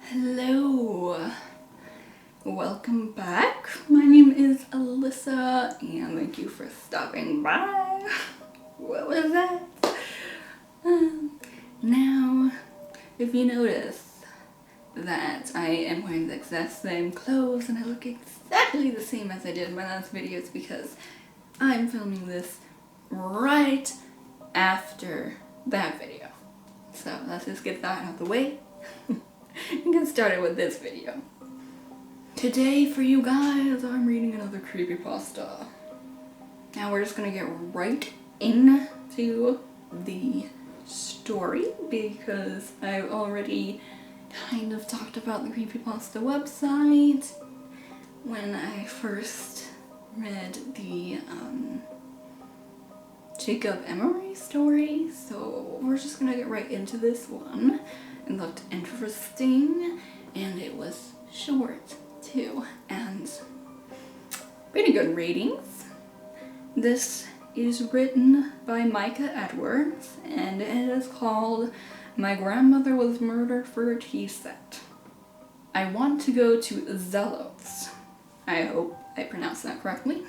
Hello, welcome back. My name is Alyssa and thank you for stopping by. What was that? Now, if you notice that I am wearing the exact same clothes and I look exactly the same as I did in my last video, it's because I'm filming this right after that video. So let's just get that out of the way and get started with this video. Today for you guys, I'm reading another creepypasta. Now we're just gonna get right into the story because I've already kind of talked about the creepypasta website when I first read the Jacob Emery story, so we're just gonna get right into this one. It looked interesting and it was short too, and pretty good ratings. This is written by Micah Edwards and it is called My Grandmother Was Murdered for a Tea Set. I want to go to Zealots. I hope I pronounced that correctly.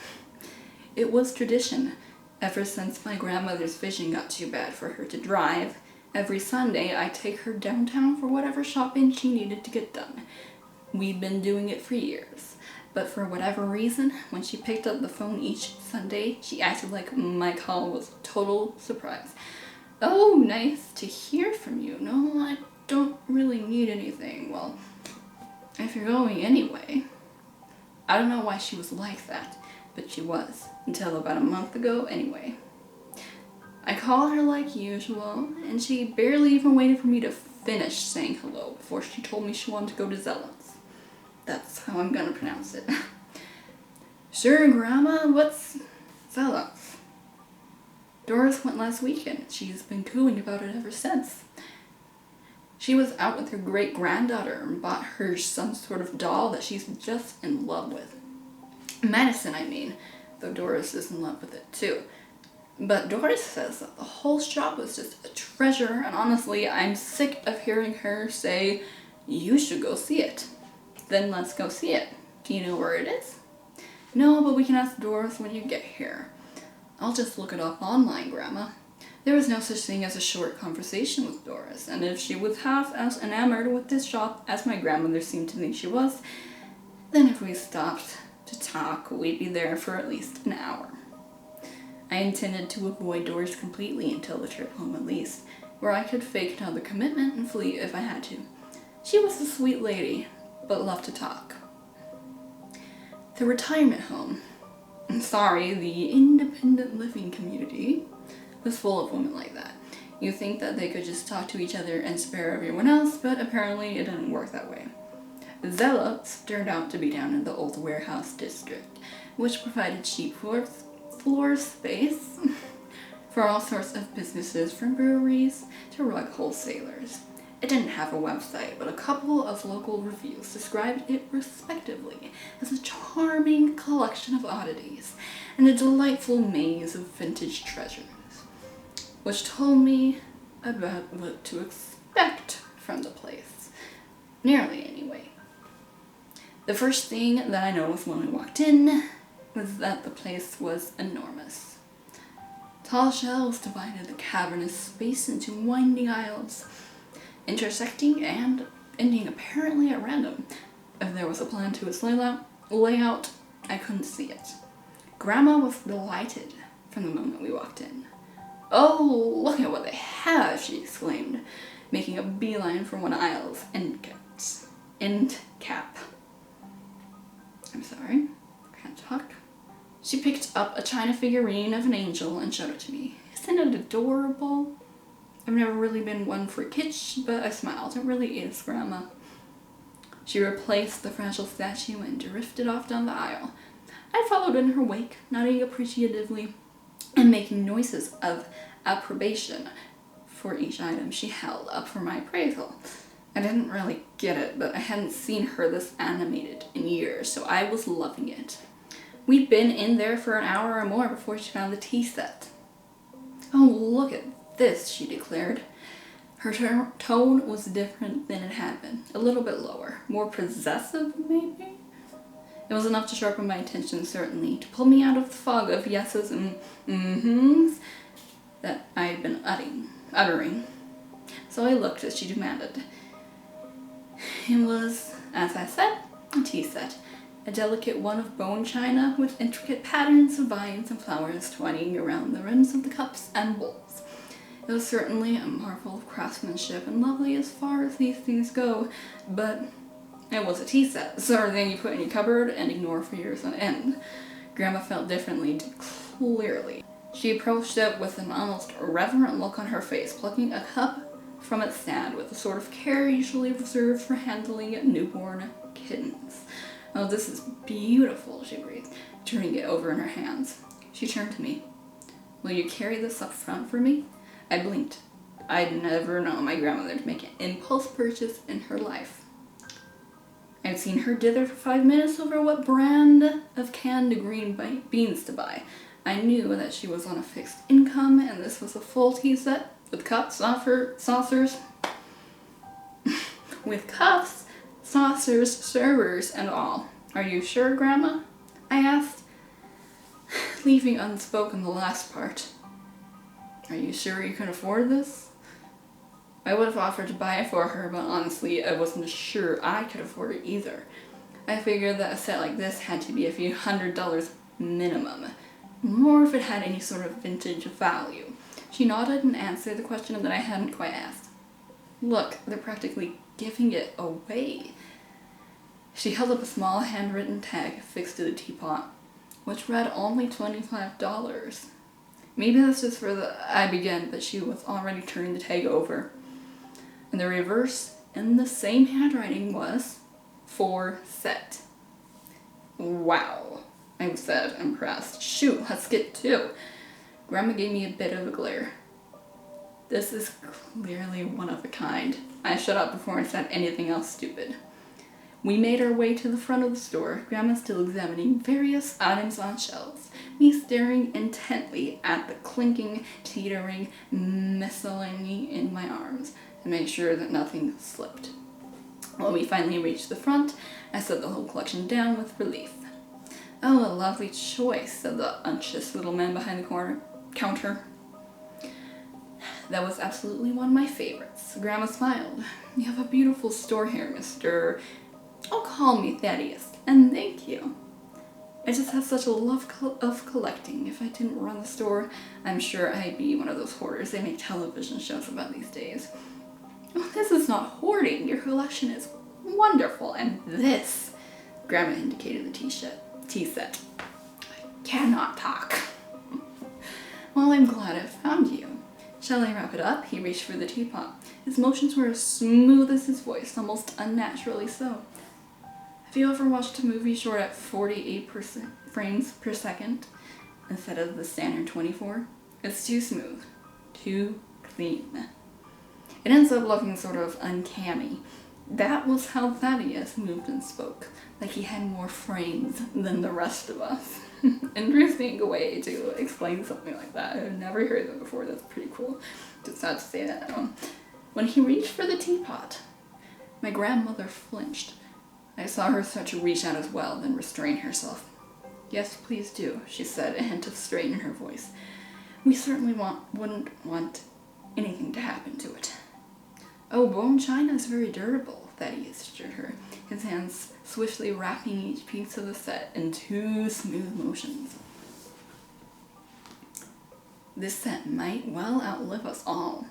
It was tradition ever since my grandmother's vision got too bad for her to drive. Every Sunday, I take her downtown for whatever shopping she needed to get done. We'd been doing it for years, but for whatever reason, when she picked up the phone each Sunday, she acted like my call was a total surprise. Oh, nice to hear from you. No, I don't really need anything. Well, if you're going anyway. I don't know why she was like that, but she was, until about a month ago anyway. I called her like usual, and she barely even waited for me to finish saying hello before she told me she wanted to go to Zealots. That's how I'm gonna pronounce it. Sure, Grandma, what's Zealots? Doris went last weekend. She's been cooing about it ever since. She was out with her great-granddaughter and bought her some sort of doll that she's just in love with. Madison, I mean, though Doris is in love with it too. But Doris says that the whole shop was just a treasure, and honestly, I'm sick of hearing her say, you should go see it. Then let's go see it. Do you know where it is? No, but we can ask Doris when you get here. I'll just look it up online, Grandma. There was no such thing as a short conversation with Doris, and if she was half as enamored with this shop as my grandmother seemed to think she was, then if we stopped to talk, we'd be there for at least an hour. I intended to avoid Doris completely until the trip home at least, where I could fake another commitment and flee if I had to. She was a sweet lady, but loved to talk. The retirement home, the independent living community, was full of women like that. You think that they could just talk to each other and spare everyone else, but apparently it didn't work that way. Zealots turned out to be down in the old warehouse district, which provided cheap floor space for all sorts of businesses, from breweries to rug wholesalers. It didn't have a website, but a couple of local reviews described it respectively as a charming collection of oddities and a delightful maze of vintage treasures, which told me about what to expect from the place. Nearly, anyway. The first thing that I noticed when we walked in was that the place was enormous. Tall shelves divided the cavernous space into winding aisles, intersecting and ending apparently at random. If there was a plan to its layout, I couldn't see it. Grandma was delighted from the moment we walked in. Oh, look at what they have, she exclaimed, making a beeline for one aisle's end cap. I'm sorry, can't talk. She picked up a china figurine of an angel and showed it to me. Isn't it adorable? I've never really been one for kitsch, but I smiled. It really is, Grandma. She replaced the fragile statue and drifted off down the aisle. I followed in her wake, nodding appreciatively and making noises of approbation for each item she held up for my appraisal. I didn't really get it, but I hadn't seen her this animated in years, so I was loving it. We'd been in there for an hour or more before she found the tea set. Oh, look at this, she declared. Her tone was different than it had been, a little bit lower. More possessive, maybe? It was enough to sharpen my attention, certainly, to pull me out of the fog of yeses and mm-hms that I had been uttering. So I looked as she demanded. It was, as I said, a tea set. A delicate one of bone china with intricate patterns of vines and flowers twining around the rims of the cups and bowls. It was certainly a marvel of craftsmanship and lovely as far as these things go, but it was a tea set, sort of thing you put in your cupboard and ignore for years on end. Grandma felt differently, clearly. She approached it with an almost reverent look on her face, plucking a cup from its stand with the sort of care usually reserved for handling newborn kittens. "Oh, this is beautiful," she breathed, turning it over in her hands. She turned to me. "Will you carry this up front for me?" I blinked. I'd never known my grandmother to make an impulse purchase in her life. I'd seen her dither for 5 minutes over what brand of canned green beans to buy. I knew that she was on a fixed income, and this was a full tea set with cups, saucers, with cups, saucers, servers, and all. "Are you sure, Grandma?" I asked, leaving unspoken the last part. "Are you sure you can afford this?" I would have offered to buy it for her, but honestly, I wasn't sure I could afford it either. I figured that a set like this had to be a few $100 minimum, more if it had any sort of vintage value. She nodded and answered the question that I hadn't quite asked. "Look, they're practically giving it away." She held up a small handwritten tag fixed to the teapot, which read only $25. Maybe that's just for I began, but she was already turning the tag over. And the reverse, in the same handwriting, was "for set." "Wow," I said, impressed. "Shoot, let's get to." Grandma gave me a bit of a glare. "This is clearly one of a kind." I shut up before I said anything else stupid. We made our way to the front of the store, Grandma still examining various items on shelves, me staring intently at the clinking, teetering miscellany in my arms to make sure that nothing slipped. When we finally reached the front, I set the whole collection down with relief. "Oh, a lovely choice," said the unctuous little man behind the counter. "That was absolutely one of my favorites." Grandma smiled. "You have a beautiful store here, Mr. Oh, call me Thaddeus, and thank you. I just have such a love of collecting. If I didn't run the store, I'm sure I'd be one of those hoarders they make television shows about these days." "Oh, this is not hoarding. Your collection is wonderful, and this," Grandma indicated the tea set. "I cannot talk." "Well, I'm glad I found you. Shall I wrap it up?" He reached for the teapot. His motions were as smooth as his voice, almost unnaturally so. Have you ever watched a movie shot at 48 frames per second instead of the standard 24? It's too smooth, too clean. It ends up looking sort of uncanny. That was how Thaddeus moved and spoke, like he had more frames than the rest of us. Interesting way to explain something like that. I've never heard that before. That's pretty cool. Just had to say that. When he reached for the teapot, my grandmother flinched. I saw her start to reach out as well, then restrain herself. "Yes, please do," she said, a hint of strain in her voice. "We certainly wouldn't want anything to happen to it." "Oh, bone china is very durable," Thaddeus assured her, his hands swiftly wrapping each piece of the set in 2 smooth motions. "This set might well outlive us all."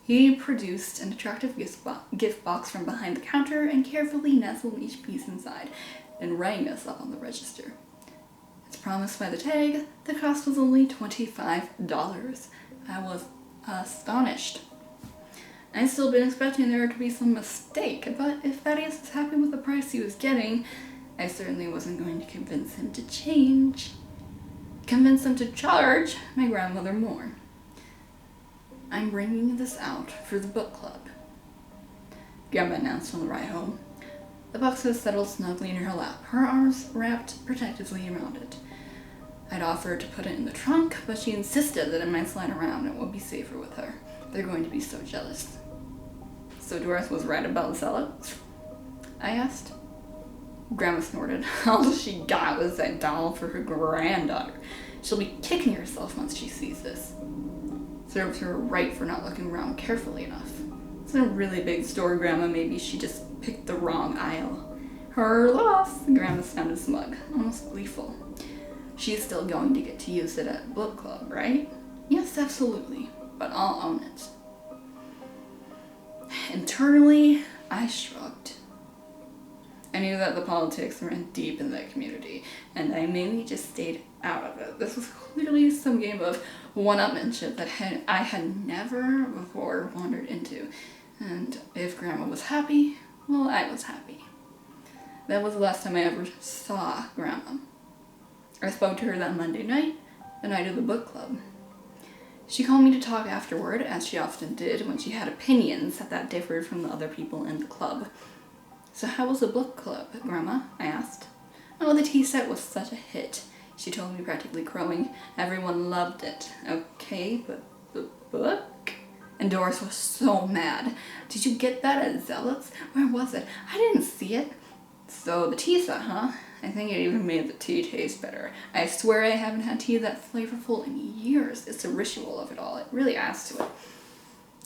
He produced an attractive gift box from behind the counter and carefully nestled each piece inside, then rang us up on the register. As promised by the tag, the cost was only $25. I was astonished. I'd still been expecting there to be some mistake, but if Thaddeus was happy with the price he was getting, I certainly wasn't going to convince him to charge my grandmother more. "I'm bringing this out for the book club," Grandma announced on the ride home. The box was settled snugly in her lap, her arms wrapped protectively around it. I'd offered to put it in the trunk, but she insisted that it might slide around and would be safer with her. They're going to be so jealous. So Doris was right about the sellouts? I asked. Grandma snorted. All she got was that doll for her granddaughter. She'll be kicking herself once she sees this. Serves her right for not looking around carefully enough. It's a really big store, Grandma. Maybe she just picked the wrong aisle. Her loss. Grandma sounded smug, almost gleeful. She's still going to get to use it at book club, right? Yes, absolutely. But I'll own it. Internally, I shrugged. I knew that the politics ran deep in that community, and I mainly just stayed out of it. This was clearly some game of one-upmanship that I had never before wandered into. And if Grandma was happy, well, I was happy. That was the last time I ever saw Grandma. I spoke to her that Monday night, the night of the book club. She called me to talk afterward, as she often did when she had opinions that differed from the other people in the club. So how was the book club, Grandma? I asked. Oh, the tea set was such a hit, she told me, practically crowing. Everyone loved it. Okay, but the book? And Doris was so mad. Did you get that at Zealot's? Where was it? I didn't see it. So the tea set, huh? I think it even made the tea taste better. I swear I haven't had tea that flavorful in years. It's a ritual of it all. It really adds to it.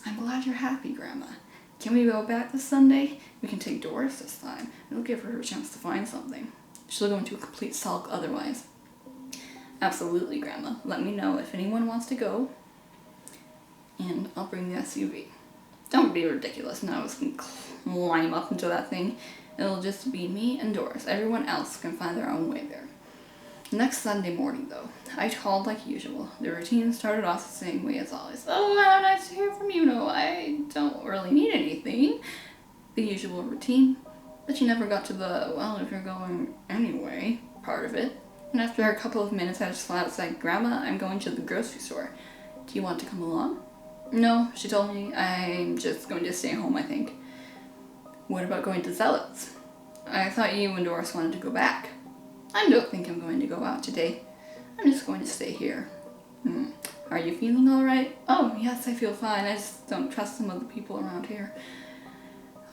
I'm glad you're happy, Grandma. Can we go back this Sunday? We can take Doris this time. It'll give her a chance to find something. She'll go into a complete sulk otherwise. Absolutely, Grandma. Let me know if anyone wants to go, and I'll bring the SUV. Don't be ridiculous. None of us can climb up into that thing. It'll just be me and Doris. Everyone else can find their own way there. Next Sunday morning, though, I called like usual. The routine started off the same way as always. Oh, how nice to hear from you. No, I don't really need anything. The usual routine. But you never got to the, well, if you're going anyway, part of it. And after a couple of minutes, I just flat out said, Grandma, I'm going to the grocery store. Do you want to come along? No, she told me. I'm just going to stay home, I think. What about going to Zealot's? I thought you and Doris wanted to go back. I don't think I'm going to go out today. I'm just going to stay here. Are you feeling alright? Oh, yes, I feel fine. I just don't trust some of the people around here.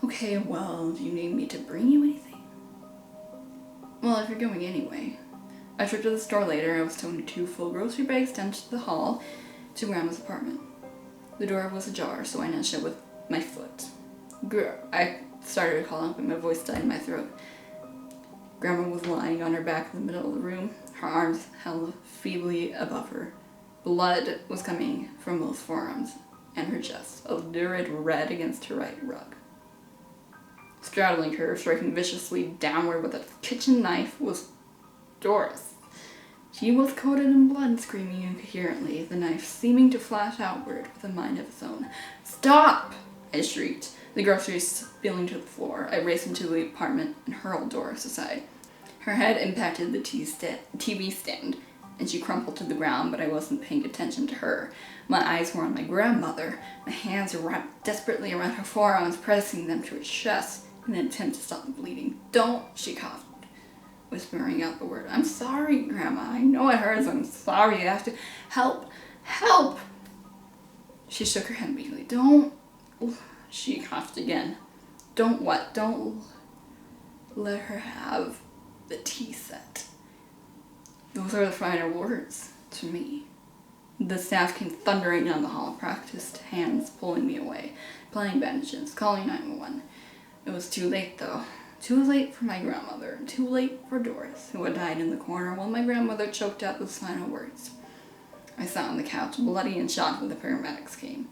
Okay, well, do you need me to bring you anything? Well, if you're going anyway. I tripped to the store later. I was towing 2 full grocery bags down to the hall to Grandma's apartment. The door was ajar, so I nudged it with my foot. I started to call out, but my voice died in my throat. Grandma was lying on her back in the middle of the room, her arms held feebly above her. Blood was coming from both forearms and her chest, a lurid red against her right rug. Straddling her, striking viciously downward with a kitchen knife, was Doris. She was coated in blood, screaming incoherently, the knife seeming to flash outward with a mind of its own. Stop! I shrieked, the groceries spilling to the floor. I raced into the apartment and hurled Doris aside. Her head impacted the TV stand, and she crumpled to the ground, but I wasn't paying attention to her. My eyes were on my grandmother. My hands were wrapped desperately around her forearms, pressing them to her chest in an attempt to stop the bleeding. Don't, she coughed, whispering out the word. I'm sorry, Grandma. I know it hurts. I'm sorry. You have to help. Help! She shook her head weakly. Don't. She coughed again. Don't what? Don't let her have the tea set. Those are the final words to me. The staff came thundering down the hall, practiced hands pulling me away, applying bandages, calling 911. It was too late, though. Too late for my grandmother, too late for Doris, who had died in the corner while my grandmother choked out those final words. I sat on the couch, bloody and shocked when the paramedics came.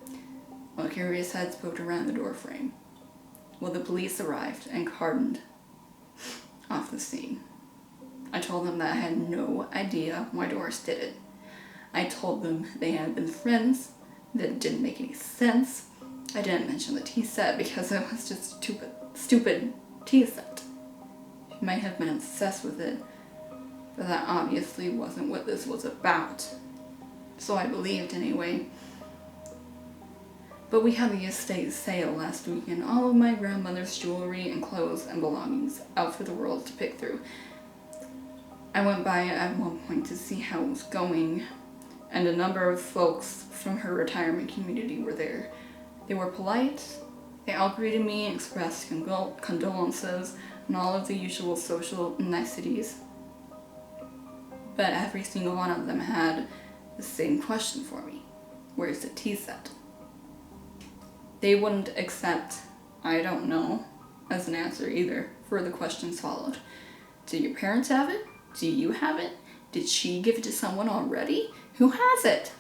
While curious heads poked around the doorframe. Well, the police arrived and cordoned off the scene. I told them that I had no idea why Doris did it. I told them they had been friends, that it didn't make any sense. I didn't mention the tea set because it was just stupid tea set. She might have been obsessed with it, but that obviously wasn't what this was about. So I believed anyway. But we had the estate sale last week and all of my grandmother's jewelry and clothes and belongings out for the world to pick through. I went by at one point to see how it was going, and a number of folks from her retirement community were there. They were polite, They all greeted me and expressed condolences and all of the usual social niceties. But every single one of them had the same question for me. Where's the tea set? They wouldn't accept, I don't know, as an answer either. Further questions followed. Do your parents have it? Do you have it? Did she give it to someone already? Who has it?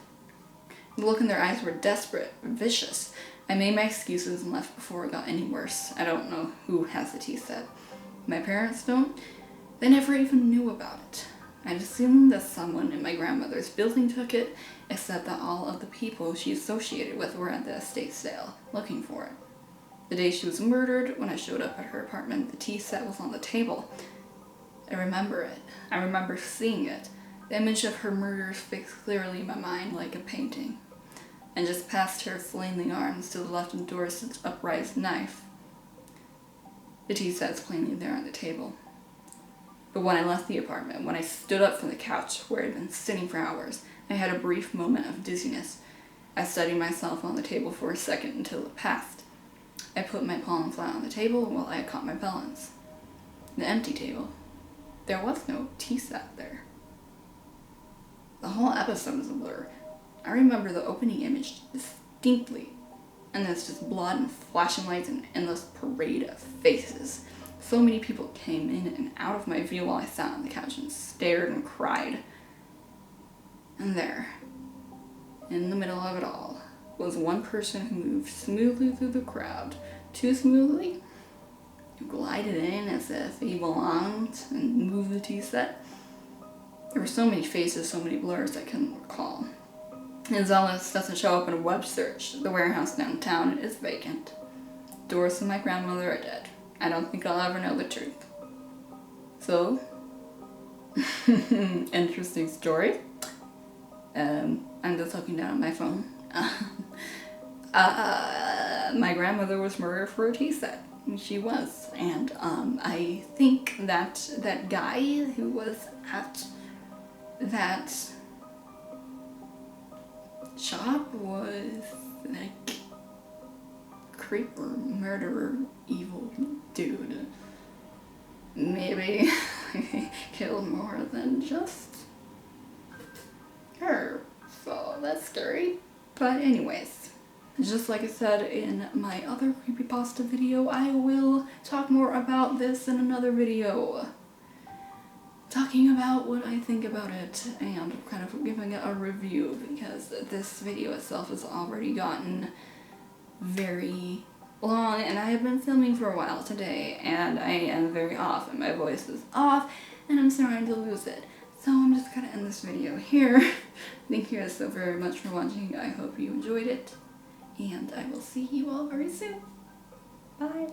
The look in their eyes were desperate, vicious. I made my excuses and left before it got any worse. I don't know who has the tea set. My parents don't. They never even knew about it. I'd assumed that someone in my grandmother's building took it, except that all of the people she associated with were at the estate sale, looking for it. The day she was murdered, when I showed up at her apartment, the tea set was on the table. I remember it. I remember seeing it. The image of her murder fixed clearly in my mind like a painting. And just past her flailing arms to the left of Doris's upraised knife. The tea set's plainly there on the table. But when I left the apartment, when I stood up from the couch where I'd been sitting for hours, I had a brief moment of dizziness. I studied myself on the table for a second until it passed. I put my palm flat on the table while I caught my balance. The empty table. There was no tea set there. The whole episode was a blur. I remember the opening image distinctly, and there's just blood and flashing lights and an endless parade of faces. So many people came in and out of my view while I sat on the couch and stared and cried. And there, in the middle of it all, was one person who moved smoothly through the crowd. Too smoothly, who glided in as if he belonged and moved the tea set. There were so many faces, so many blurs I couldn't recall. And Zealous doesn't show up in a web search. The warehouse downtown is vacant. Doris and my grandmother are dead. I don't think I'll ever know the truth. So, interesting story. I'm just looking down at my phone. My grandmother was murdered for a tea set. She was. And I think that that guy who was at that shop was like creeper, murderer, evil dude. Maybe killed more than just her. So that's scary. But anyways, just like I said in my other creepypasta video, I will talk more about this in another video. Talking about what I think about it and kind of giving it a review, because this video itself has already gotten very long and I have been filming for a while today and I am very off and my voice is off and I'm starting to lose it. So I'm just gonna end this video here. Thank you guys so very much for watching. I hope you enjoyed it and I will see you all very soon. Bye.